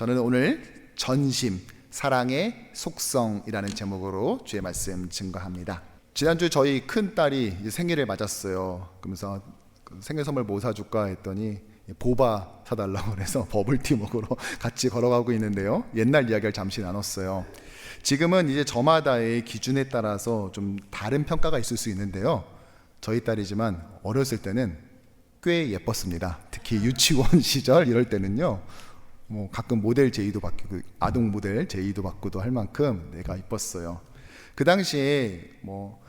저는 오늘 전심, 사랑의 속성이라는 제목으로 주의 말씀 증거합니다. 지난주 저희 큰딸이 이제 생일을 맞았어요. 그러면서 생일 선물 뭐 사줄까 했더니 보바 사달라고 그래서 버블티 먹으러 같이 걸어가고 있는데요. 옛날 이야기를 잠시 나눴어요. 지금은 이제 저마다의 기준에 따라서 좀 다른 평가가 있을 수 있는데요. 저희 딸이지만 어렸을 때는 꽤 예뻤습니다. 특히 유치원 시절 이럴 때는요, 뭐 가끔 모델 제의도 받고 아동 모델 제의도 받고도 할 만큼 내가 이뻤어요. 그 당시에 뭐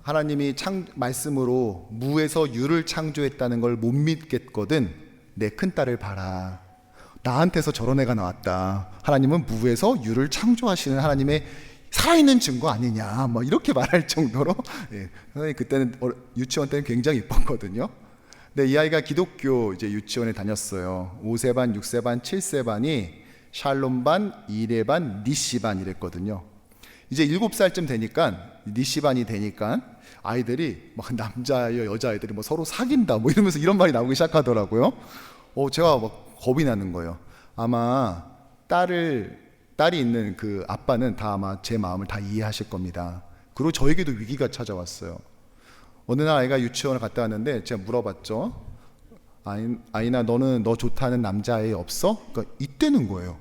하나님이 말씀으로 무에서 유를 창조했다는 걸 못 믿겠거든. 내 큰딸을 봐라, 나한테서 저런 애가 나왔다. 하나님은 무에서 유를 창조하시는 하나님의 살아있는 증거 아니냐, 뭐 이렇게 말할 정도로 선생님 그때는 유치원 때는 굉장히 이뻤거든요. 근데 이 아이가 기독교 이제 유치원에 다녔어요. 5세 반, 6세 반, 7세 반이 샬롬 반, 이레 반, 니시 반 이랬거든요. 이제 7살쯤 되니까 니시 반이 되니까 아이들이 막 남자아이와 여자아이들이 뭐 서로 사귄다 뭐 이러면서 이런 말이 나오기 시작하더라고요. 제가 막 겁이 나는 거예요. 아마 딸이 있는 그 아빠는 다 아마 제 마음을 다 이해하실 겁니다. 그리고 저에게도 위기가 찾아왔어요. 어느 날 아이가 유치원을 갔다 왔는데 제가 물어봤죠. 아이나 너는 너 좋다는 남자애 없어? 그러니까 이때는 거예요.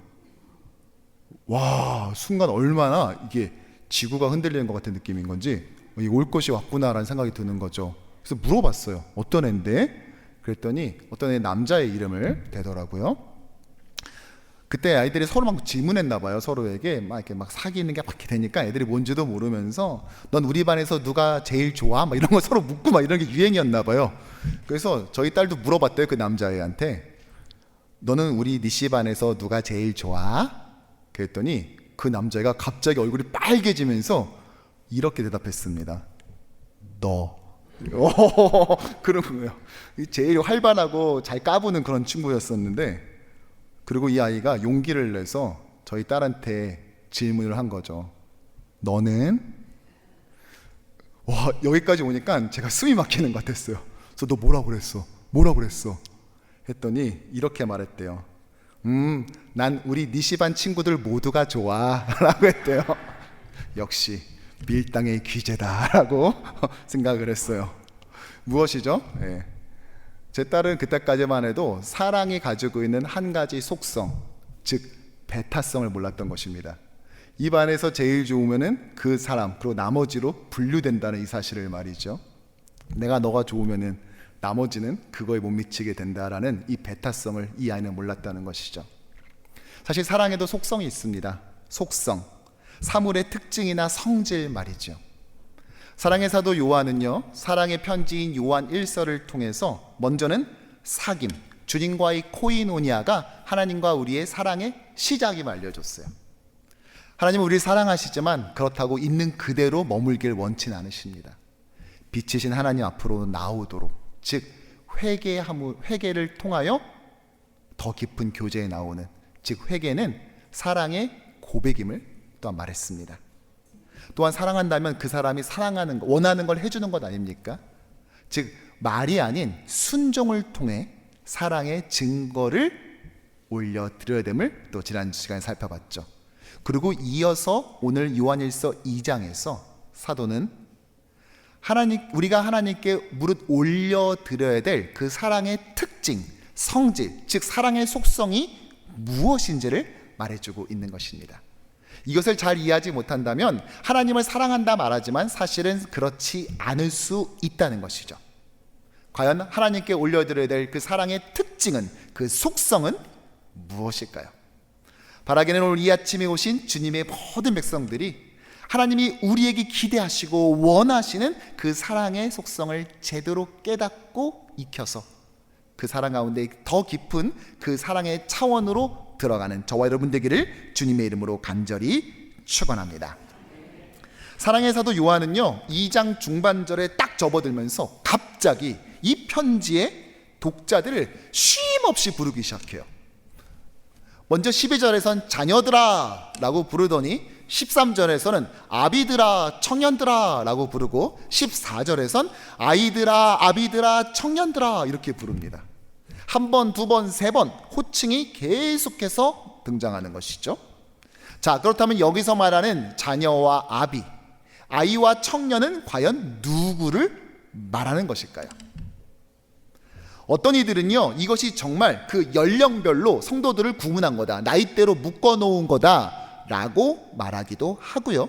와, 순간 얼마나 이게 지구가 흔들리는 것 같은 느낌인 건지 올 것이 왔구나라는 생각이 드는 거죠. 그래서 물어봤어요. 어떤 애인데? 그랬더니 어떤 애 남자의 이름을 대더라고요. 그때 아이들이 서로 막 질문했나 봐요. 서로에게 막 이렇게 막 사귀는 게 막 이렇게 되니까 애들이 뭔지도 모르면서 넌 우리 반에서 누가 제일 좋아? 막 이런 거 서로 묻고 막 이런 게 유행이었나 봐요. 그래서 저희 딸도 물어봤대요. 그 남자애한테 너는 우리 니시 반에서 누가 제일 좋아? 그랬더니 그 남자애가 갑자기 얼굴이 빨개지면서 이렇게 대답했습니다. 너. 그런 거예요. 제일 활발하고 잘 까부는 그런 친구였었는데, 그리고 이 아이가 용기를 내서 저희 딸한테 질문을 한 거죠. 너는? 와, 여기까지 오니까 제가 숨이 막히는 것 같았어요. 그래서 너 뭐라고 그랬어? 뭐라고 그랬어? 했더니 이렇게 말했대요. 난 우리 니시반 친구들 모두가 좋아 라고 했대요. 역시 밀당의 귀재다 라고 생각을 했어요. 무엇이죠? 제 딸은 그때까지만 해도 사랑이 가지고 있는 한 가지 속성, 즉 배타성을 몰랐던 것입니다. 이 반에서 제일 좋으면은 그 사람, 그리고 나머지로 분류된다는 이 사실을 말이죠. 내가 너가 좋으면은 나머지는 그거에 못 미치게 된다라는 이 배타성을 이 아이는 몰랐다는 것이죠. 사실 사랑에도 속성이 있습니다. 속성, 사물의 특징이나 성질 말이죠. 사랑의 사도 요한은요, 사랑의 편지인 요한 1서를 통해서 먼저는 사귐, 주님과의 코이노니아가 하나님과 우리의 사랑의 시작임을 알려줬어요. 하나님은 우리를 사랑하시지만 그렇다고 있는 그대로 머물길 원치 않으십니다. 빛이신 하나님 앞으로 나오도록, 즉 회개를 통하여 더 깊은 교제에 나오는, 즉 회개는 사랑의 고백임을 또한 말했습니다. 또한 사랑한다면 그 사람이 원하는 걸 해주는 것 아닙니까? 즉 말이 아닌 순종을 통해 사랑의 증거를 올려드려야 됨을 또 지난 시간에 살펴봤죠. 그리고 이어서 오늘 요한일서 2장에서 사도는 우리가 하나님께 무릇 올려드려야 될 그 사랑의 특징, 성질, 즉 사랑의 속성이 무엇인지를 말해주고 있는 것입니다. 이것을 잘 이해하지 못한다면 하나님을 사랑한다 말하지만 사실은 그렇지 않을 수 있다는 것이죠. 과연 하나님께 올려드려야 될 그 사랑의 특징은, 그 속성은 무엇일까요? 바라기는 오늘 이 아침에 오신 주님의 모든 백성들이 하나님이 우리에게 기대하시고 원하시는 그 사랑의 속성을 제대로 깨닫고 익혀서 그 사랑 가운데 더 깊은 그 사랑의 차원으로 들어가는 저와 여러분 되기를 주님의 이름으로 간절히 축원합니다. 사랑의 사도 요한은요, 2장 중반절에 딱 접어들면서 갑자기 이 편지의 독자들을 쉼없이 부르기 시작해요. 먼저 12절에선 자녀들아 라고 부르더니 13절에서는 아비들아 청년들아 라고 부르고 14절에선 아이들아 아비들아 청년들아 이렇게 부릅니다. 한 번, 두 번, 세 번 호칭이 계속해서 등장하는 것이죠. 자, 그렇다면 여기서 말하는 자녀와 아비, 아이와 청년은 과연 누구를 말하는 것일까요? 어떤 이들은요, 이것이 정말 그 연령별로 성도들을 구분한 거다, 나이대로 묶어놓은 거다 라고 말하기도 하고요.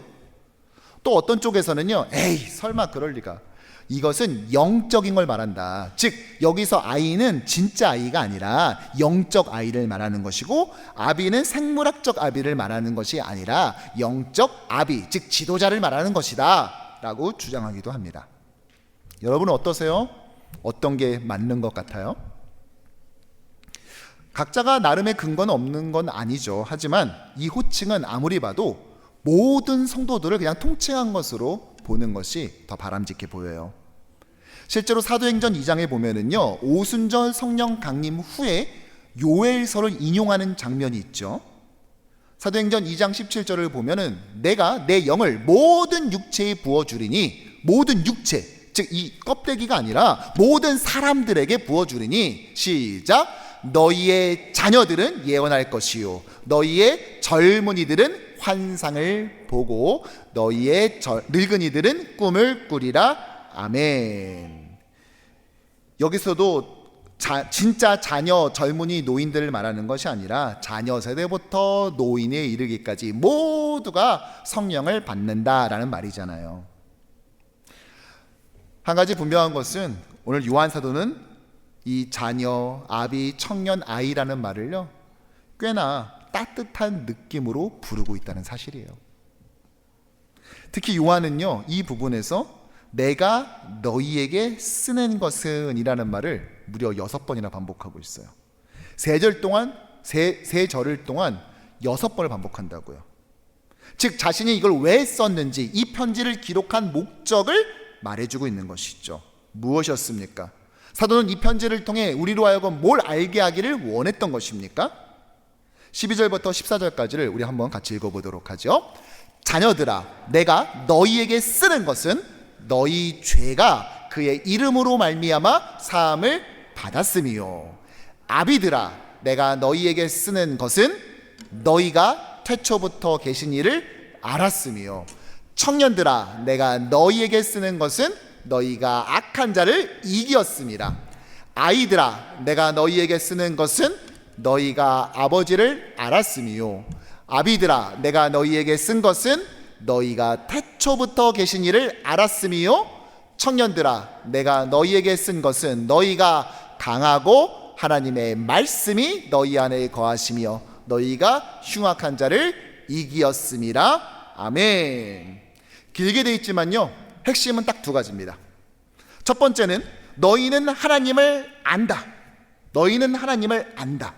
또 어떤 쪽에서는요, 에이 설마 그럴 리가, 이것은 영적인 걸 말한다. 즉 여기서 아이는 진짜 아이가 아니라 영적 아이를 말하는 것이고, 아비는 생물학적 아비를 말하는 것이 아니라 영적 아비, 즉 지도자를 말하는 것이다 라고 주장하기도 합니다. 여러분은 어떠세요? 어떤 게 맞는 것 같아요? 각자가 나름의 근거는 없는 건 아니죠. 하지만 이 호칭은 아무리 봐도 모든 성도들을 그냥 통칭한 것으로 보는 것이 더 바람직해 보여요. 실제로 사도행전 2장에 보면은요, 오순절 성령 강림 후에 요엘서를 인용하는 장면이 있죠. 사도행전 2장 17절을 보면은 내가 내 영을 모든 육체에 부어주리니, 모든 육체, 즉 이 껍데기가 아니라 모든 사람들에게 부어주리니, 시작, 너희의 자녀들은 예언할 것이요 너희의 젊은이들은 환상을 보고 너희의 늙은이들은 꿈을 꾸리라. 아멘. 여기서도 진짜 자녀, 젊은이, 노인들을 말하는 것이 아니라 자녀 세대부터 노인에 이르기까지 모두가 성령을 받는다라는 말이잖아요. 한 가지 분명한 것은 오늘 요한 사도는 이 자녀, 아비, 청년, 아이라는 말을요, 꽤나 따뜻한 느낌으로 부르고 있다는 사실이에요. 특히 요한은요, 이 부분에서 내가 너희에게 쓰는 것은 이라는 말을 무려 6번이나 반복하고 있어요. 세 절을 동안 6번을 반복한다고요. 즉 자신이 이걸 왜 썼는지, 이 편지를 기록한 목적을 말해주고 있는 것이죠. 무엇이었습니까? 사도는 이 편지를 통해 우리로 하여금 뭘 알게 하기를 원했던 것입니까? 12절부터 14절까지를 우리 한번 같이 읽어보도록 하죠. 자녀들아, 내가 너희에게 쓰는 것은 너희 죄가 그의 이름으로 말미암아 사함을 받았음이요, 아비들아, 내가 너희에게 쓰는 것은 너희가 태초부터 계신 이를 알았음이요, 청년들아, 내가 너희에게 쓰는 것은 너희가 악한 자를 이기었습니다. 아이들아, 내가 너희에게 쓰는 것은 너희가 아버지를 알았음이요, 아비들아, 내가 너희에게 쓴 것은 너희가 태초부터 계신 이를 알았음이요, 청년들아, 내가 너희에게 쓴 것은 너희가 강하고 하나님의 말씀이 너희 안에 거하시며 너희가 흉악한 자를 이기었음이라. 아멘. 길게 돼 있지만요, 핵심은 딱 두 가지입니다. 첫 번째는 너희는 하나님을 안다. 너희는 하나님을 안다.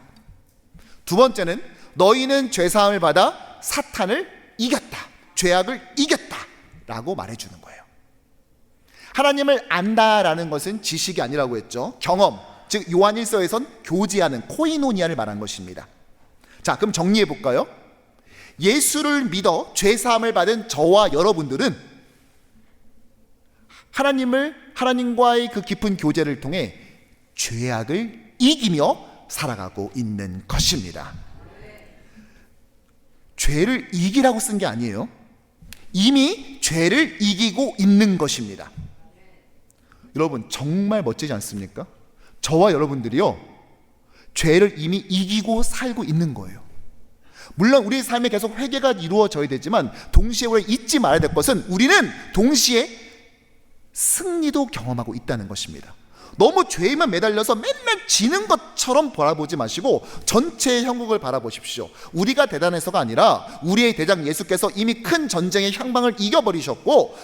두 번째는 너희는 죄사함을 받아 사탄을 이겼다. 죄악을 이겼다 라고 말해주는 거예요. 하나님을 안다라는 것은 지식이 아니라고 했죠. 경험, 즉 요한일서에선 교제하는 코이노니아를 말한 것입니다. 자, 그럼 정리해 볼까요? 예수를 믿어 죄사함을 받은 저와 여러분들은 하나님과의 그 깊은 교제를 통해 죄악을 이기며 살아가고 있는 것입니다. 죄를 이기라고 쓴 게 아니에요. 이미 죄를 이기고 있는 것입니다. 여러분 정말 멋지지 않습니까? 저와 여러분들이요, 죄를 이미 이기고 살고 있는 거예요. 물론 우리의 삶에 계속 회개가 이루어져야 되지만 동시에 우리가 잊지 말아야 될 것은 우리는 동시에 승리도 경험하고 있다는 것입니다. 너무 죄에만 매달려서 맨날 지는 것처럼 바라보지 마시고 전체의 형국을 바라보십시오. 우리가 대단해서가 아니라 우리의 대장 예수께서 이미 큰 전쟁의 향방을 이겨버리셨고,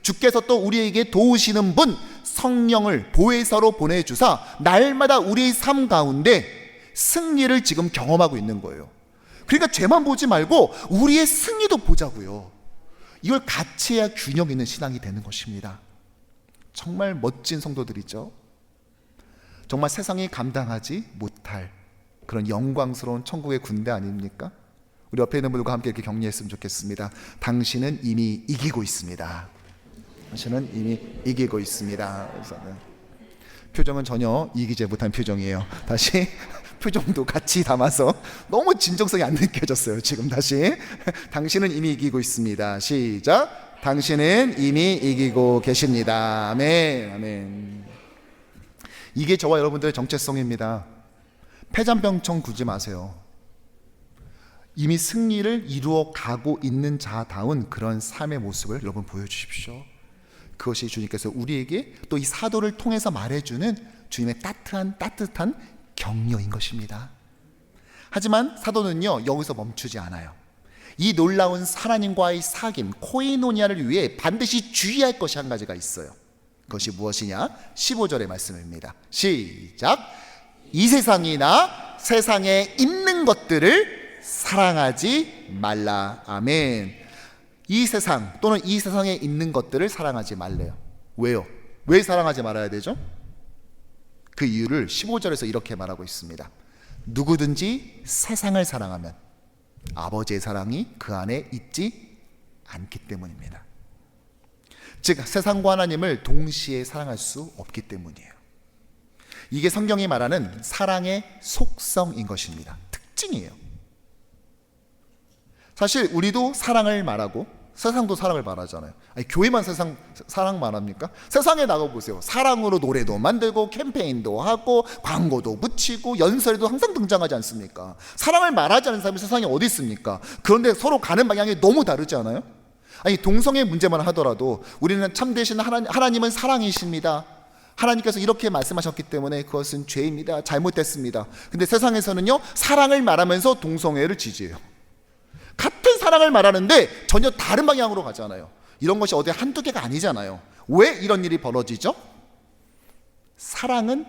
주께서 또 우리에게 도우시는 분 성령을 보혜사로 보내주사 날마다 우리의 삶 가운데 승리를 지금 경험하고 있는 거예요. 그러니까 죄만 보지 말고 우리의 승리도 보자고요. 이걸 같이 해야 균형 있는 신앙이 되는 것입니다. 정말 멋진 성도들이죠. 정말 세상이 감당하지 못할 그런 영광스러운 천국의 군대 아닙니까? 우리 옆에 있는 분들과 함께 이렇게 격려했으면 좋겠습니다. 당신은 이미 이기고 있습니다. 당신은 이미 이기고 있습니다. 표정은 전혀 이기지 못한 표정이에요. 다시 표정도 같이 담아서 너무 진정성이 안 느껴졌어요. 지금 다시 당신은 이미 이기고 있습니다. 시작. 당신은 이미 이기고 계십니다. 아멘. 아멘. 이게 저와 여러분들의 정체성입니다. 패잔병청 구지 마세요. 이미 승리를 이루어 가고 있는 자다운 그런 삶의 모습을 여러분 보여주십시오. 그것이 주님께서 우리에게 또 이 사도를 통해서 말해주는 주님의 따뜻한 격려인 것입니다. 하지만 사도는요, 여기서 멈추지 않아요. 이 놀라운 하나님과의 사귐, 코이노니아를 위해 반드시 주의할 것이 한 가지가 있어요. 그것이 무엇이냐? 15절의 말씀입니다. 시작. 이 세상이나 세상에 있는 것들을 사랑하지 말라. 아멘. 이 세상 또는 이 세상에 있는 것들을 사랑하지 말래요. 왜요? 왜 사랑하지 말아야 되죠? 그 이유를 15절에서 이렇게 말하고 있습니다. 누구든지 세상을 사랑하면 아버지의 사랑이 그 안에 있지 않기 때문입니다. 즉 세상과 하나님을 동시에 사랑할 수 없기 때문이에요. 이게 성경이 말하는 사랑의 속성인 것입니다. 특징이에요. 사실 우리도 사랑을 말하고 세상도 사랑을 말하잖아요. 아니, 교회만 세상 사랑 말합니까? 세상에 나가보세요. 사랑으로 노래도 만들고 캠페인도 하고 광고도 붙이고 연설에도 항상 등장하지 않습니까? 사랑을 말하지 않는 사람이 세상에 어디 있습니까? 그런데 서로 가는 방향이 너무 다르지 않아요? 아니, 동성애 문제만 하더라도 우리는 참되신 하나님은 사랑이십니다. 하나님께서 이렇게 말씀하셨기 때문에 그것은 죄입니다. 잘못됐습니다. 근데 세상에서는요, 사랑을 말하면서 동성애를 지지해요. 같은 사랑을 말하는데 전혀 다른 방향으로 가잖아요. 이런 것이 어디 한두 개가 아니잖아요. 왜 이런 일이 벌어지죠? 사랑은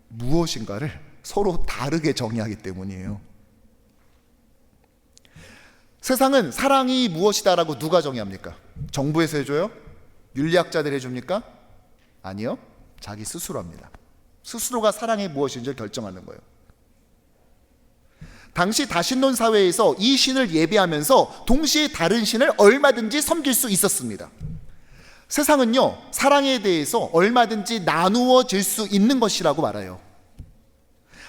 무엇인가를 서로 다르게 정의하기 때문이에요. 세상은 사랑이 무엇이다라고 누가 정의합니까? 정부에서 해줘요? 윤리학자들이 해줍니까? 아니요. 자기 스스로 합니다. 스스로가 사랑이 무엇인지 결정하는 거예요. 당시 다신론 사회에서 이 신을 예배하면서 동시에 다른 신을 얼마든지 섬길 수 있었습니다. 세상은요, 사랑에 대해서 얼마든지 나누어질 수 있는 것이라고 말해요.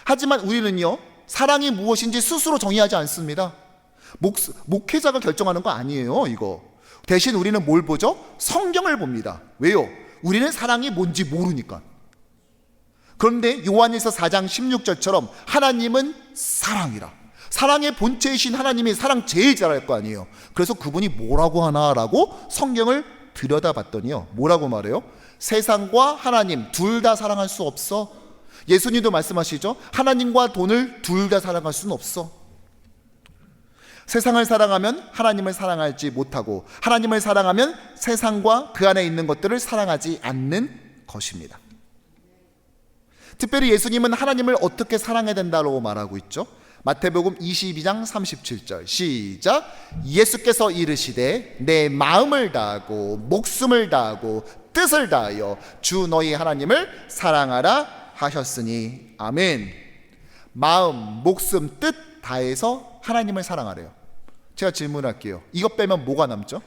하지만 우리는요, 사랑이 무엇인지 스스로 정의하지 않습니다. 목회자가 결정하는 거 아니에요, 이거. 대신 우리는 뭘 보죠? 성경을 봅니다. 왜요? 우리는 사랑이 뭔지 모르니까. 그런데 요한일서 4장 16절처럼 하나님은 사랑이라. 사랑의 본체이신 하나님이 사랑 제일 잘할 거 아니에요. 그래서 그분이 뭐라고 하나라고 성경을 들여다봤더니요, 뭐라고 말해요? 세상과 하나님 둘 다 사랑할 수 없어. 예수님도 말씀하시죠. 하나님과 돈을 둘 다 사랑할 수는 없어. 세상을 사랑하면 하나님을 사랑하지 못하고 하나님을 사랑하면 세상과 그 안에 있는 것들을 사랑하지 않는 것입니다. 특별히 예수님은 하나님을 어떻게 사랑해야 된다고 말하고 있죠? 마태복음 22장 37절 시작. 예수께서 이르시되 내 마음을 다하고 목숨을 다하고 뜻을 다하여 주 너희 하나님을 사랑하라 하셨으니. 아멘. 마음, 목숨, 뜻 다해서 하나님을 사랑하래요. 제가 질문할게요. 이거 빼면 뭐가 남죠?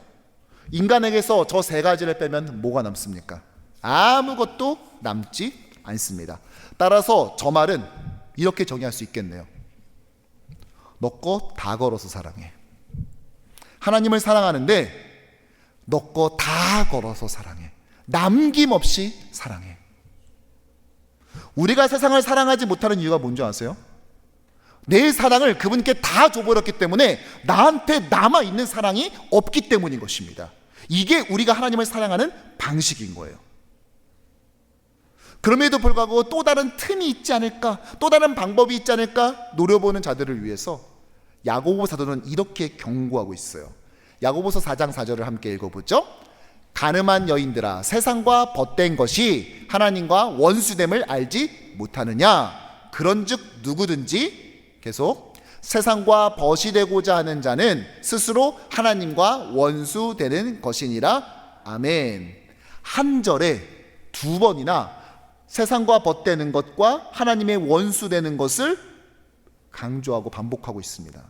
인간에게서 저 세 가지를 빼면 뭐가 남습니까? 아무것도 남지 않습니다. 따라서 저 말은 이렇게 정의할 수 있겠네요. 너 거 다 걸어서 사랑해. 하나님을 사랑하는데 너 거 다 걸어서 사랑해. 남김없이 사랑해. 우리가 세상을 사랑하지 못하는 이유가 뭔지 아세요? 내 사랑을 그분께 다 줘버렸기 때문에 나한테 남아있는 사랑이 없기 때문인 것입니다. 이게 우리가 하나님을 사랑하는 방식인 거예요. 그럼에도 불구하고 또 다른 틈이 있지 않을까, 또 다른 방법이 있지 않을까 노려보는 자들을 위해서 야고보 사도는 이렇게 경고하고 있어요. 야고보서 4장 4절을 함께 읽어보죠. 가늠한 여인들아, 세상과 벗된 것이 하나님과 원수됨을 알지 못하느냐? 그런즉 누구든지 계속 세상과 벗이 되고자 하는 자는 스스로 하나님과 원수되는 것이니라. 아멘. 한 절에 두 번이나 세상과 벗되는 것과 하나님의 원수되는 것을 강조하고 반복하고 있습니다.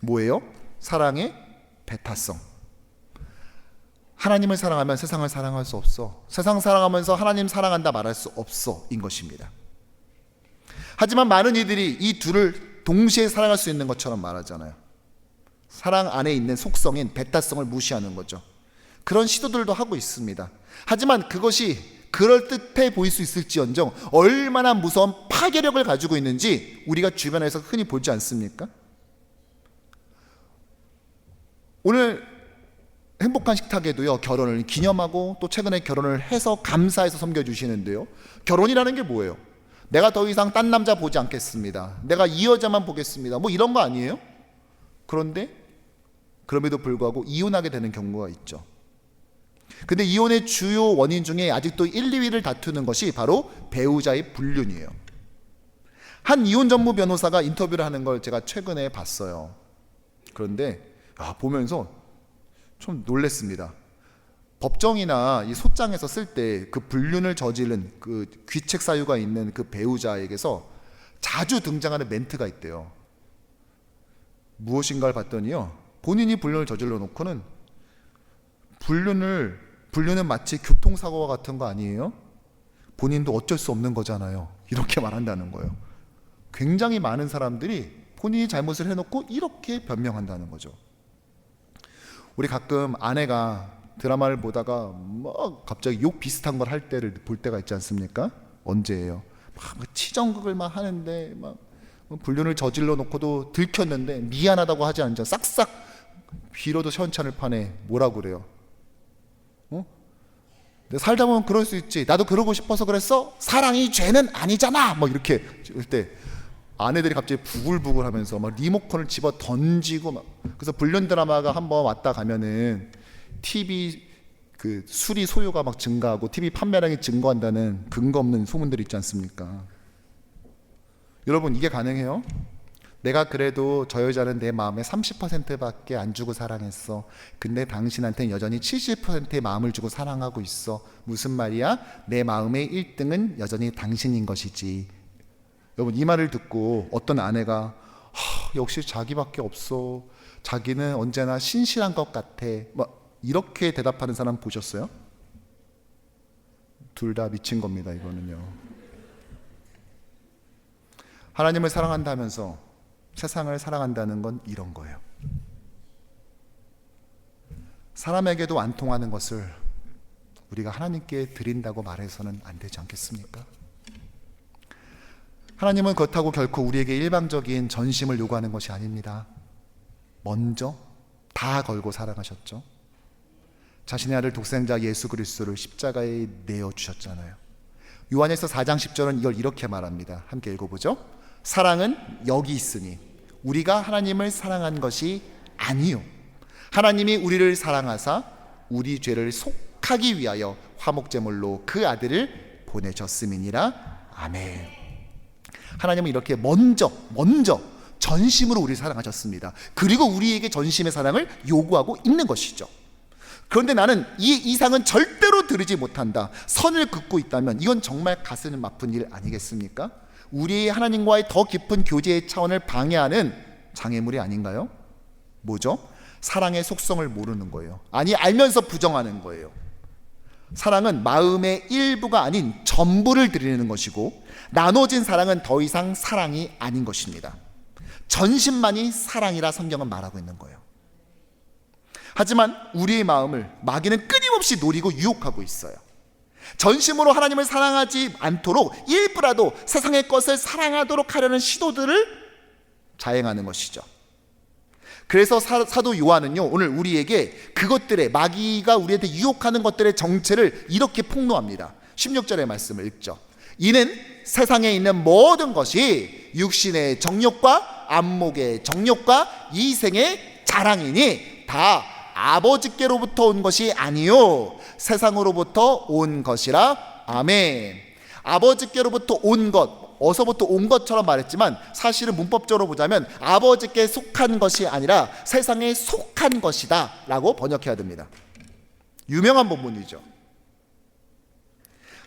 뭐예요? 사랑의 배타성. 하나님을 사랑하면 세상을 사랑할 수 없어. 세상 사랑하면서 하나님 사랑한다 말할 수 없어 인 것입니다. 하지만 많은 이들이 이 둘을 동시에 사랑할 수 있는 것처럼 말하잖아요. 사랑 안에 있는 속성인 배타성을 무시하는 거죠. 그런 시도들도 하고 있습니다. 하지만 그것이 그럴듯해 보일 수 있을지언정 얼마나 무서운 파괴력을 가지고 있는지 우리가 주변에서 흔히 보지 않습니까? 오늘 행복한 식탁에도요, 결혼을 기념하고 또 최근에 결혼을 해서 감사해서 섬겨주시는데요, 결혼이라는 게 뭐예요? 내가 더 이상 딴 남자 보지 않겠습니다, 내가 이 여자만 보겠습니다, 뭐 이런 거 아니에요? 그런데 그럼에도 불구하고 이혼하게 되는 경우가 있죠. 근데 이혼의 주요 원인 중에 아직도 1, 2위를 다투는 것이 바로 배우자의 불륜이에요. 한 이혼 전문 변호사가 인터뷰를 하는 걸 제가 최근에 봤어요. 그런데 보면서 좀 놀랬습니다. 법정이나 이 소장에서 쓸 때 그 불륜을 저지른 그 귀책 사유가 있는 그 배우자에게서 자주 등장하는 멘트가 있대요. 무엇인가를 봤더니요, 본인이 불륜을 저질러 놓고는 불륜은 마치 교통사고와 같은 거 아니에요? 본인도 어쩔 수 없는 거잖아요, 이렇게 말한다는 거예요. 굉장히 많은 사람들이 본인이 잘못을 해놓고 이렇게 변명한다는 거죠. 우리 가끔 아내가 드라마를 보다가 막 갑자기 욕 비슷한 걸 할 때를 볼 때가 있지 않습니까? 언제예요? 막 치정극을 막 하는데 막 불륜을 저질러 놓고도 들켰는데 미안하다고 하지 않죠. 싹싹 빌어도 시원찮을 판에 뭐라고 그래요? 근데 살다 보면 그럴 수 있지, 나도 그러고 싶어서 그랬어? 사랑이 죄는 아니잖아, 뭐 이렇게 할 때 아내들이 갑자기 부글부글 하면서 막 리모컨을 집어 던지고 막. 그래서 불륜 드라마가 한번 왔다 가면은 TV 그 수리 소요가 막 증가하고 TV 판매량이 증가한다는 근거 없는 소문들이 있지 않습니까? 여러분, 이게 가능해요? 내가 그래도 저 여자는 내 마음의 30%밖에 안 주고 사랑했어. 근데 당신한테는 여전히 70%의 마음을 주고 사랑하고 있어. 무슨 말이야? 내 마음의 1등은 여전히 당신인 것이지. 여러분, 이 말을 듣고 어떤 아내가 역시 자기밖에 없어, 자기는 언제나 신실한 것 같아, 막 이렇게 대답하는 사람 보셨어요? 둘 다 미친 겁니다, 이거는요. 하나님을 사랑한다면서 세상을 사랑한다는 건 이런 거예요. 사람에게도 안 통하는 것을 우리가 하나님께 드린다고 말해서는 안 되지 않겠습니까? 하나님은 그렇다고 결코 우리에게 일방적인 전심을 요구하는 것이 아닙니다. 먼저 다 걸고 사랑하셨죠. 자신의 아들 독생자 예수 그리스도를 십자가에 내어주셨잖아요. 요한에서 4장 10절은 이걸 이렇게 말합니다. 함께 읽어보죠. 사랑은 여기 있으니 우리가 하나님을 사랑한 것이 아니요, 하나님이 우리를 사랑하사 우리 죄를 속하기 위하여 화목제물로 그 아들을 보내셨음이니라. 아멘. 하나님은 이렇게 먼저 전심으로 우리를 사랑하셨습니다. 그리고 우리에게 전심의 사랑을 요구하고 있는 것이죠. 그런데 나는 이 이상은 절대로 들으지 못한다, 선을 긋고 있다면 이건 정말 가슴 아픈 일 아니겠습니까? 우리의 하나님과의 더 깊은 교제의 차원을 방해하는 장애물이 아닌가요? 뭐죠? 사랑의 속성을 모르는 거예요. 아니, 알면서 부정하는 거예요. 사랑은 마음의 일부가 아닌 전부를 드리는 것이고, 나눠진 사랑은 더 이상 사랑이 아닌 것입니다. 전심만이 사랑이라 성경은 말하고 있는 거예요. 하지만 우리의 마음을 마귀는 끊임없이 노리고 유혹하고 있어요. 전심으로 하나님을 사랑하지 않도록 일부라도 세상의 것을 사랑하도록 하려는 시도들을 자행하는 것이죠. 그래서 사도 요한은요, 오늘 우리에게 그것들의, 마귀가 우리한테 유혹하는 것들의 정체를 이렇게 폭로합니다. 16절의 말씀을 읽죠. 이는 세상에 있는 모든 것이 육신의 정욕과 안목의 정욕과 이생의 자랑이니 다 아버지께로부터 온 것이 아니요 세상으로부터 온 것이라. 아멘. 아버지께로부터 온 것, 어서부터 온 것처럼 말했지만 사실은 문법적으로 보자면 아버지께 속한 것이 아니라 세상에 속한 것이다 라고 번역해야 됩니다. 유명한 본문이죠.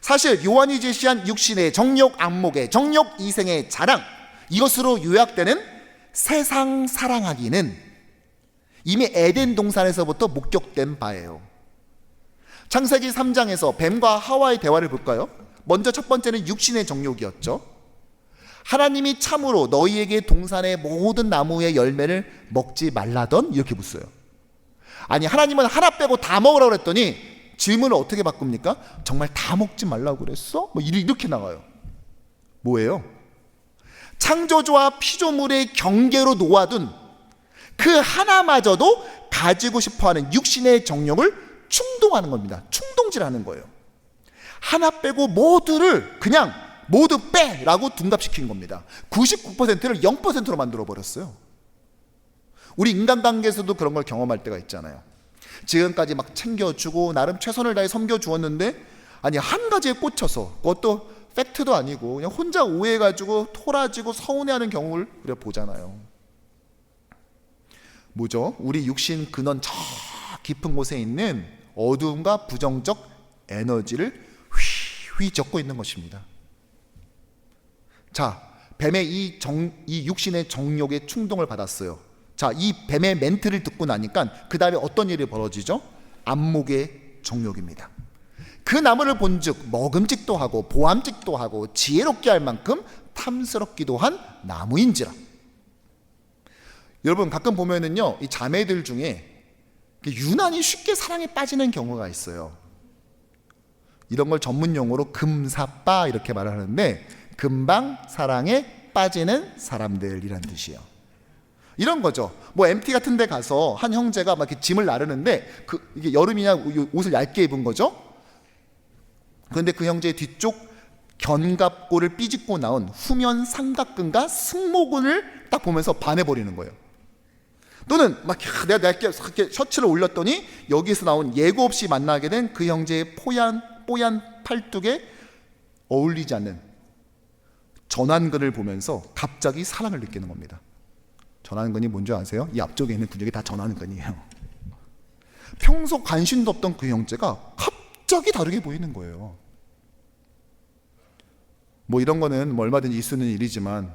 사실 요한이 제시한 육신의 정욕, 안목의 정욕, 이생의 자랑, 이것으로 요약되는 세상 사랑하기는 이미 에덴 동산에서부터 목격된 바예요. 창세기 3장에서 뱀과 하와의 대화를 볼까요? 먼저 첫 번째는 육신의 정욕이었죠. 하나님이 참으로 너희에게 동산의 모든 나무의 열매를 먹지 말라던? 이렇게 묻어요. 아니, 하나님은 하나 빼고 다 먹으라고 그랬더니 질문을 어떻게 바꿉니까? 정말 다 먹지 말라고 그랬어? 뭐 이렇게 나와요. 뭐예요? 창조주와 피조물의 경계로 놓아둔 그 하나마저도 가지고 싶어하는 육신의 정욕을 충동하는 겁니다. 충동질하는 거예요. 하나 빼고 모두를 그냥 모두 빼라고 둔갑시킨 겁니다. 99%를 0%로 만들어 버렸어요. 우리 인간관계에서도 그런 걸 경험할 때가 있잖아요. 지금까지 막 챙겨주고 나름 최선을 다해 섬겨주었는데, 아니, 한 가지에 꽂혀서, 그것도 팩트도 아니고 그냥 혼자 오해해가지고 토라지고 서운해하는 경우를 우리가 보잖아요. 뭐죠? 우리 육신 근원 저 깊은 곳에 있는 어두움과 부정적 에너지를 휘젓고 있는 것입니다. 자, 뱀의 이 육신의 정욕의 충동을 받았어요. 자, 이 뱀의 멘트를 듣고 나니까 그 다음에 어떤 일이 벌어지죠? 안목의 정욕입니다. 그 나무를 본즉 먹음직도 하고 보암직도 하고 지혜롭게 할 만큼 탐스럽기도 한 나무인지라. 여러분, 가끔 보면은요, 이 자매들 중에 유난히 쉽게 사랑에 빠지는 경우가 있어요. 이런 걸 전문 용어로 금사빠 이렇게 말을 하는데, 금방 사랑에 빠지는 사람들이란 뜻이에요. 이런 거죠. 뭐 MT 같은 데 가서 한 형제가 막 이렇게 짐을 나르는데, 이게 여름이냐 옷을 얇게 입은 거죠. 그런데 그 형제의 뒤쪽 견갑골을 삐집고 나온 후면 삼각근과 승모근을 딱 보면서 반해버리는 거예요. 또는 막 내가 얇게 셔츠를 올렸더니 여기서 나온 예고 없이 만나게 된 그 형제의 뽀얀 팔뚝에 어울리지 않는 전완근을 보면서 갑자기 사랑을 느끼는 겁니다. 전완근이 뭔지 아세요? 이 앞쪽에 있는 근육이 다 전완근이에요. 평소 관심도 없던 그 형제가 갑자기 다르게 보이는 거예요. 뭐 이런 거는 뭐 얼마든지 있을 수 있는 일이지만,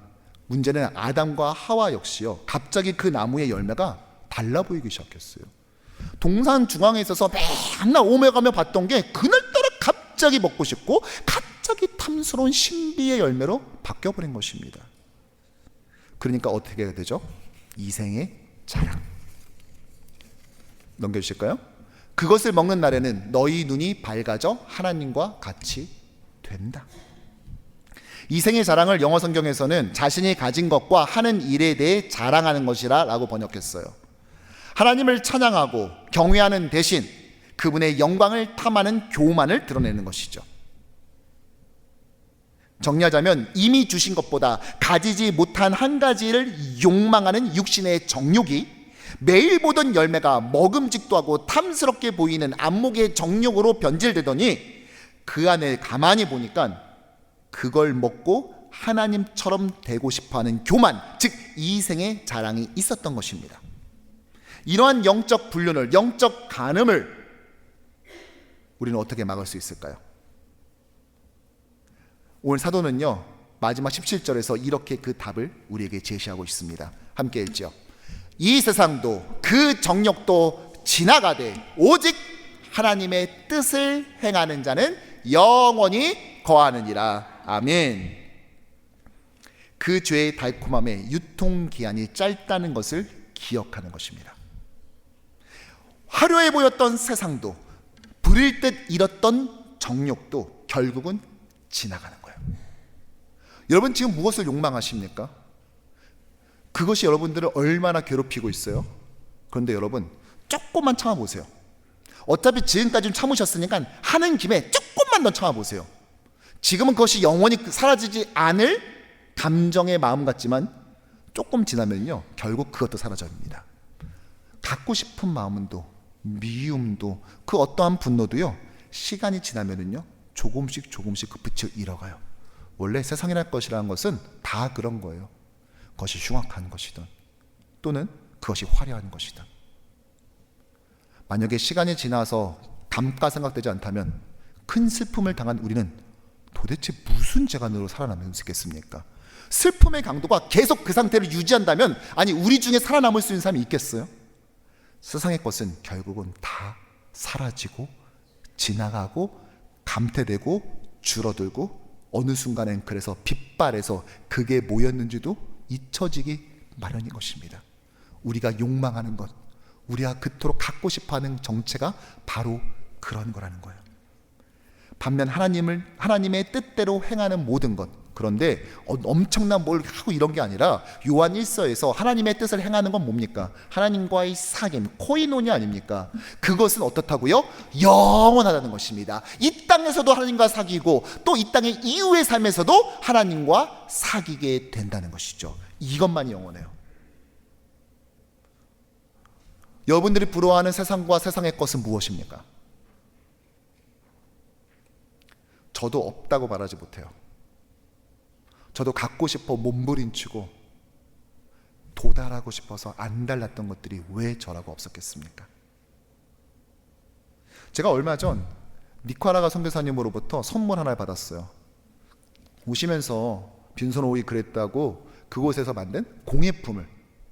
문제는 아담과 하와 역시요, 갑자기 그 나무의 열매가 달라 보이기 시작했어요. 동산 중앙에 있어서 맨날 오며가며 봤던 게 그날따라 갑자기 먹고 싶고 갑자기 탐스러운 신비의 열매로 바뀌어버린 것입니다. 그러니까 어떻게 해야 되죠? 이생의 자랑. 넘겨주실까요? 그것을 먹는 날에는 너희 눈이 밝아져 하나님과 같이 된다. 이생의 자랑을 영어 성경에서는 자신이 가진 것과 하는 일에 대해 자랑하는 것이라 라고 번역했어요. 하나님을 찬양하고 경외하는 대신 그분의 영광을 탐하는 교만을 드러내는 것이죠. 정리하자면 이미 주신 것보다 가지지 못한 한 가지를 욕망하는 육신의 정욕이 매일 보던 열매가 먹음직도 하고 탐스럽게 보이는 안목의 정욕으로 변질되더니, 그 안에 가만히 보니까 그걸 먹고 하나님처럼 되고 싶어하는 교만, 즉 이생의 자랑이 있었던 것입니다. 이러한 영적 불륜을, 영적 간음을 우리는 어떻게 막을 수 있을까요? 오늘 사도는요, 마지막 17절에서 이렇게 그 답을 우리에게 제시하고 있습니다. 함께 읽죠. 이 세상도 그 정욕도 지나가되 오직 하나님의 뜻을 행하는 자는 영원히 거하느니라. 아멘. 그 죄의 달콤함에 유통기한이 짧다는 것을 기억하는 것입니다. 화려해 보였던 세상도, 부릴 듯 잃었던 정욕도 결국은 지나가는 거예요. 여러분, 지금 무엇을 욕망하십니까? 그것이 여러분들을 얼마나 괴롭히고 있어요? 그런데 여러분, 조금만 참아보세요. 어차피 지금까지는 참으셨으니까 하는 김에 조금만 더 참아보세요. 지금은 그것이 영원히 사라지지 않을 감정의 마음 같지만 조금 지나면요, 결국 그것도 사라집니다. 갖고 싶은 마음도, 미움도, 그 어떠한 분노도요, 시간이 지나면은요, 조금씩 그 빛을 잃어가요. 원래 세상이랄 것이라는 것은 다 그런 거예요. 그것이 흉악한 것이든 또는 그것이 화려한 것이든. 만약에 시간이 지나서 감가생각되지 않다면 큰 슬픔을 당한 우리는 도대체 무슨 재간으로 살아남을 수 있겠습니까? 슬픔의 강도가 계속 그 상태를 유지한다면, 아니, 우리 중에 살아남을 수 있는 사람이 있겠어요? 세상의 것은 결국은 다 사라지고 지나가고 감퇴되고 줄어들고 어느 순간엔 그래서 빗발에서 그게 뭐였는지도 잊혀지기 마련인 것입니다. 우리가 욕망하는 것, 우리가 그토록 갖고 싶어하는 정체가 바로 그런 거라는 거예요. 반면 하나님의 뜻대로 행하는 모든 것, 그런데 엄청난 뭘 하고 이런 게 아니라 요한 1서에서 하나님의 뜻을 행하는 건 뭡니까? 하나님과의 사귐, 코이노니 아닙니까? 그것은 어떻다고요? 영원하다는 것입니다. 이 땅에서도 하나님과 사귀고 또 이 땅의 이후의 삶에서도 하나님과 사귀게 된다는 것이죠. 이것만이 영원해요. 여러분들이 부러워하는 세상과 세상의 것은 무엇입니까? 저도 없다고 말하지 못해요. 저도 갖고 싶어 몸부림치고 도달하고 싶어서 안 달랐던 것들이 왜 저라고 없었겠습니까? 제가 얼마 전 니카라과 선교사님으로부터 선물 하나를 받았어요. 오시면서 빈손 오이 그랬다고 그곳에서 만든 공예품을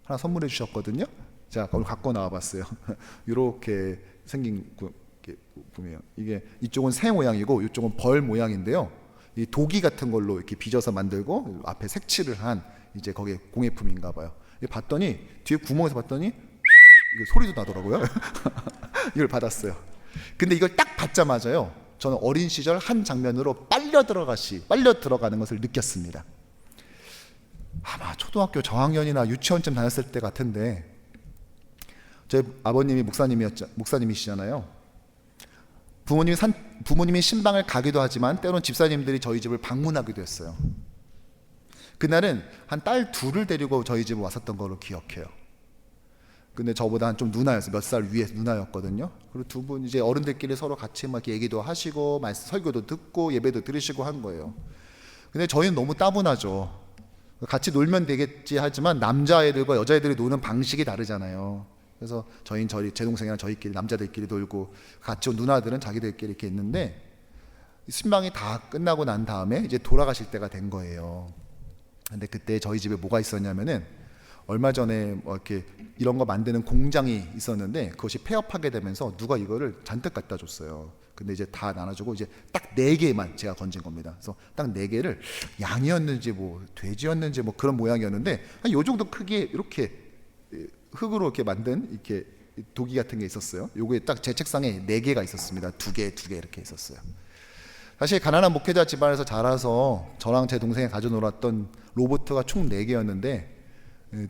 하나 선물해 주셨거든요. 제가 그걸 갖고 나와봤어요. 이렇게 생긴 품이에요. 이게 이쪽은 새 모양이고 이쪽은 벌 모양인데요. 이 도기 같은 걸로 이렇게 빚어서 만들고 앞에 색칠을 한 이제 거기에 공예품인가 봐요. 봤더니 뒤에 구멍에서 봤더니 이게 소리도 나더라고요. 이걸 받았어요. 근데 이걸 딱 받자마자요, 저는 어린 시절 한 장면으로 빨려 들어가는 것을 느꼈습니다. 아마 초등학교 저학년이나 유치원쯤 다녔을 때 같은데, 제 아버님이 목사님이시잖아요. 부모님이 신방을 가기도 하지만 때로는 집사님들이 저희 집을 방문하기도 했어요. 그날은 한 딸 둘을 데리고 저희 집에 왔었던 걸로 기억해요. 근데 저보다 한 좀 누나였어요. 몇 살 위에 누나였거든요. 그리고 두 분 이제 어른들끼리 서로 같이 막 얘기도 하시고 설교도 듣고 예배도 들으시고 한 거예요. 근데 저희는 너무 따분하죠. 같이 놀면 되겠지 하지만 남자애들과 여자애들이 노는 방식이 다르잖아요. 그래서 제 동생이랑 저희끼리 남자들끼리 놀고 같이 온 누나들은 자기들끼리 이렇게 있는데, 신방이 다 끝나고 난 다음에 이제 돌아가실 때가 된 거예요. 근데 그때 저희 집에 뭐가 있었냐면은 얼마 전에 뭐 이렇게 이런 거 만드는 공장이 있었는데 그것이 폐업하게 되면서 누가 이거를 잔뜩 갖다 줬어요. 근데 이제 다 나눠주고 이제 딱 4개만 제가 건진 겁니다. 그래서 딱 4개를 양이었는지 뭐 돼지였는지 뭐 그런 모양이었는데 한 요 정도 크기에 이렇게 흙으로 이렇게 만든 이렇게 도기 같은 게 있었어요. 요게 딱 제 책상에 4개가 있었습니다. 2개 이렇게 있었어요. 사실 가난한 목회자 집안에서 자라서 저랑 제 동생이 가져놀았던 로봇가 총 4개였는데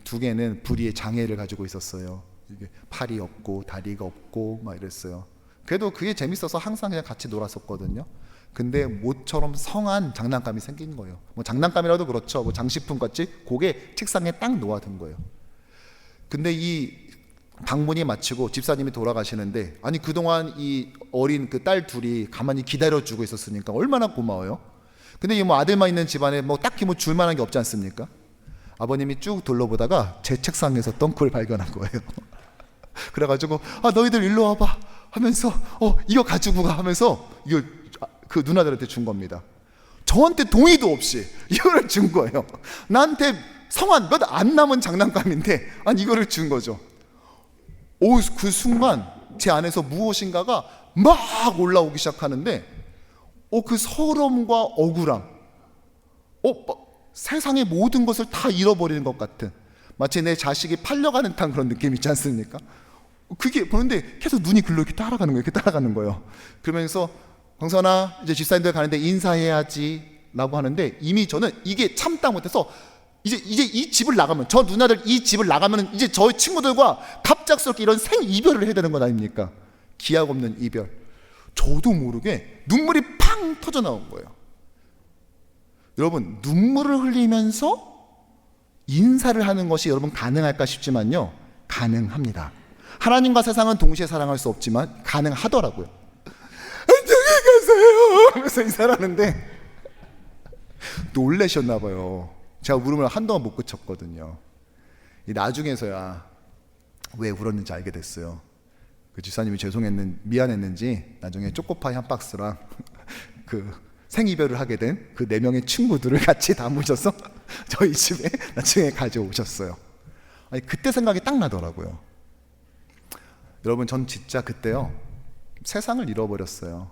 2개는 불의의 장애를 가지고 있었어요. 이게 팔이 없고 다리가 없고 막 이랬어요. 그래도 그게 재밌어서 항상 그냥 같이 놀았었거든요. 근데 모처럼 성한 장난감이 생긴 거예요. 뭐 장난감이라도 그렇죠. 뭐 장식품 같이 그게 책상에 딱 놓아둔 거예요. 근데 이 방문이 마치고 집사님이 돌아가시는데, 아니 그동안 이 어린 그 딸 둘이 가만히 기다려주고 있었으니까 얼마나 고마워요. 근데 이 뭐 아들만 있는 집안에 뭐 딱히 뭐 줄만한 게 없지 않습니까? 아버님이 쭉 둘러보다가 제 책상에서 덩크를 발견한 거예요. 그래가지고 너희들 일로 와봐 하면서 이거 가지고 가 하면서 이거 그 누나들한테 준 겁니다. 저한테 동의도 없이 이거를 준 거예요. 나한테 성한 몇 안 남은 장난감인데 이거를 준 거죠. 그 순간 제 안에서 무엇인가가 막 올라오기 시작하는데 그 서러움과 억울함, 세상의 모든 것을 다 잃어버리는 것 같은, 마치 내 자식이 팔려가는 듯한 그런 느낌 있지 않습니까? 그게 보는데 계속 눈이 글로 이렇게 따라가는 거예요. 그러면서 광선아 이제 집사님들 가는데 인사해야지 라고 하는데, 이미 저는 이게 참다 못해서 이제 이 집을 나가면, 저 누나들 이 집을 나가면 이제 저희 친구들과 갑작스럽게 이런 생이별을 해야 되는 것 아닙니까? 기약 없는 이별. 저도 모르게 눈물이 팡 터져 나온 거예요. 여러분, 눈물을 흘리면서 인사를 하는 것이 여러분 가능할까 싶지만요, 가능합니다. 하나님과 세상은 동시에 사랑할 수 없지만 가능하더라고요. 안녕히 가세요 하면서 인사를 하는데 놀라셨나 봐요. 제가 울음을 한동안 못 그쳤거든요. 나중에서야 왜 울었는지 알게 됐어요. 그 집사님이 미안했는지 나중에 초코파이 한 박스랑 그 생이별을 하게 된 그 4명의 친구들을 같이 다 모셔서 저희 집에 나중에 가져오셨어요. 그때 생각이 딱 나더라고요. 여러분, 전 진짜 그때요 세상을 잃어버렸어요.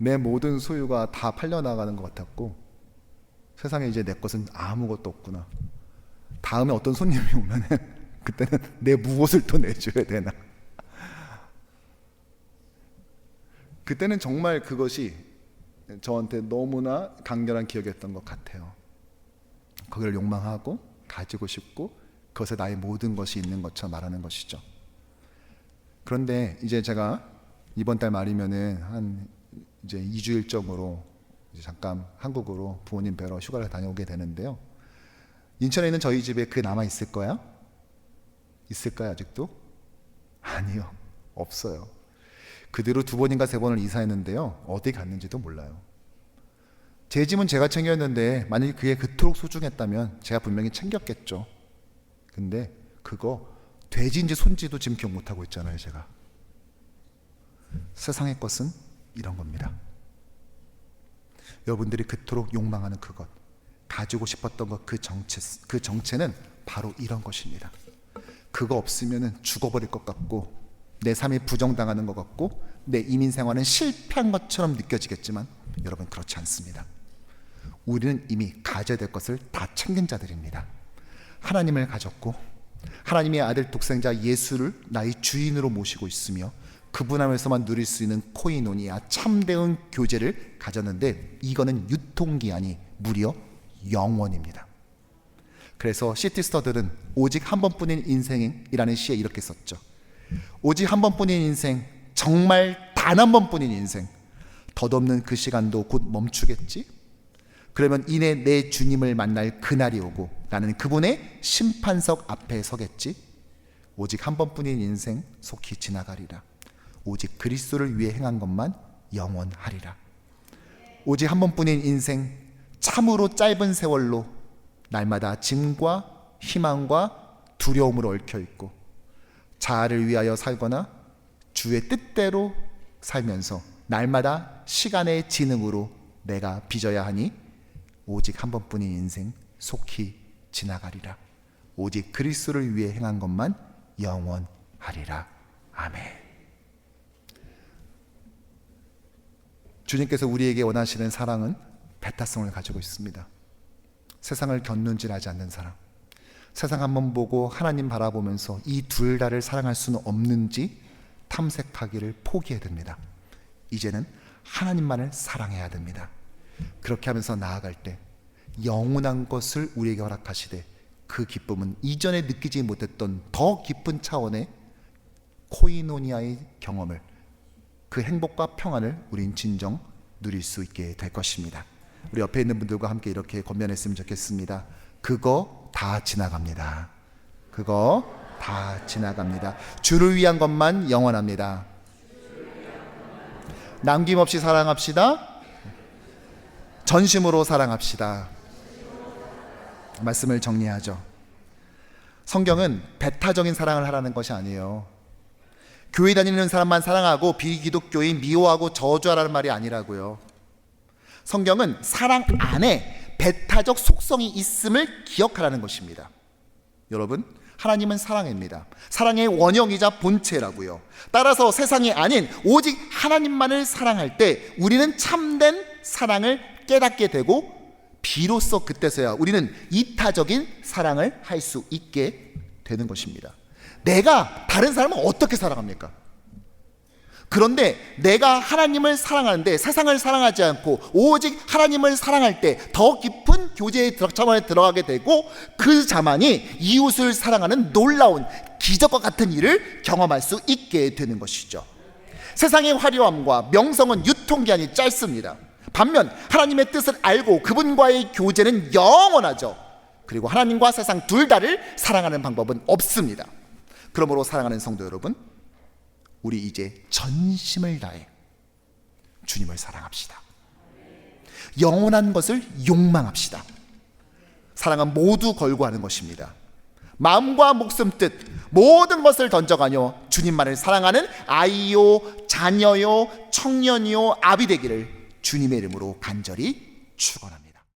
내 모든 소유가 다 팔려나가는 것 같았고, 세상에 이제 내 것은 아무것도 없구나. 다음에 어떤 손님이 오면 그때는 내 무엇을 또 내줘야 되나. 그때는 정말 그것이 저한테 너무나 강렬한 기억이었던 것 같아요. 거기를 욕망하고 가지고 싶고 그것에 나의 모든 것이 있는 것처럼 말하는 것이죠. 그런데 이제 제가 이번 달 말이면은 한 이제 2주 일정으로 이제 잠깐 한국으로 부모님 뵈러 휴가를 다녀오게 되는데요. 인천에 있는 저희 집에 그 남아 있을 거야? 있을까요 아직도? 아니요, 없어요. 그대로 2번인가 3번을 이사했는데요, 어디 갔는지도 몰라요. 제 집은 제가 챙겼는데 만약에 그게 그토록 소중했다면 제가 분명히 챙겼겠죠. 근데 그거 돼지인지 손지도 지금 기억 못하고 있잖아요. 제가 세상의 것은 이런 겁니다. 여러분들이 그토록 욕망하는 그것, 가지고 싶었던 것, 그 정체는 바로 이런 것입니다. 그거 없으면 죽어버릴 것 같고, 내 삶이 부정당하는 것 같고, 내 이민 생활은 실패한 것처럼 느껴지겠지만 여러분, 그렇지 않습니다. 우리는 이미 가져야 될 것을 다 챙긴 자들입니다. 하나님을 가졌고, 하나님의 아들 독생자 예수를 나의 주인으로 모시고 있으며, 그분 안에서만 누릴 수 있는 코이노니아, 참된 교제를 가졌는데, 이거는 유통기한이 무려 영원입니다. 그래서 시티스터들은 오직 한 번뿐인 인생이라는 시에 이렇게 썼죠. 오직 한 번뿐인 인생, 정말 단 한 번뿐인 인생, 덧없는 그 시간도 곧 멈추겠지? 그러면 이내 내 주님을 만날 그날이 오고 나는 그분의 심판석 앞에 서겠지? 오직 한 번뿐인 인생 속히 지나가리라. 오직 그리스도를 위해 행한 것만 영원하리라. 오직 한 번뿐인 인생, 참으로 짧은 세월로 날마다 짐과 희망과 두려움으로 얽혀있고, 자아를 위하여 살거나 주의 뜻대로 살면서 날마다 시간의 지능으로 내가 빚어야 하니, 오직 한 번뿐인 인생 속히 지나가리라. 오직 그리스도를 위해 행한 것만 영원하리라. 아멘. 주님께서 우리에게 원하시는 사랑은 배타성을 가지고 있습니다. 세상을 견눈질하지 않는 사랑, 세상 한번 보고 하나님 바라보면서 이 둘 다를 사랑할 수는 없는지 탐색하기를 포기해야 됩니다. 이제는 하나님만을 사랑해야 됩니다. 그렇게 하면서 나아갈 때 영원한 것을 우리에게 허락하시되, 그 기쁨은 이전에 느끼지 못했던 더 깊은 차원의 코이노니아의 경험을, 그 행복과 평안을 우린 진정 누릴 수 있게 될 것입니다. 우리 옆에 있는 분들과 함께 이렇게 권면했으면 좋겠습니다. 그거 다 지나갑니다. 그거 다 지나갑니다. 주를 위한 것만 영원합니다. 남김없이 사랑합시다. 전심으로 사랑합시다. 말씀을 정리하죠. 성경은 배타적인 사랑을 하라는 것이 아니에요. 교회 다니는 사람만 사랑하고 비기독교인 미워하고 저주하라는 말이 아니라고요. 성경은 사랑 안에 배타적 속성이 있음을 기억하라는 것입니다. 여러분, 하나님은 사랑입니다. 사랑의 원형이자 본체라고요. 따라서 세상이 아닌 오직 하나님만을 사랑할 때 우리는 참된 사랑을 깨닫게 되고, 비로소 그때서야 우리는 이타적인 사랑을 할 수 있게 되는 것입니다. 내가 다른 사람을 어떻게 사랑합니까? 그런데 내가 하나님을 사랑하는데 세상을 사랑하지 않고 오직 하나님을 사랑할 때 더 깊은 교제의 차원에 들어가게 되고, 그 자만이 이웃을 사랑하는 놀라운 기적과 같은 일을 경험할 수 있게 되는 것이죠. 세상의 화려함과 명성은 유통기한이 짧습니다. 반면 하나님의 뜻을 알고 그분과의 교제는 영원하죠. 그리고 하나님과 세상 둘 다를 사랑하는 방법은 없습니다. 그러므로 사랑하는 성도 여러분, 우리 이제 전심을 다해 주님을 사랑합시다. 영원한 것을 욕망합시다. 사랑은 모두 걸고 하는 것입니다. 마음과 목숨 뜻 모든 것을 던져가며 주님만을 사랑하는 아이요, 자녀요, 청년이요, 아비 되기를 주님의 이름으로 간절히 축원합니다.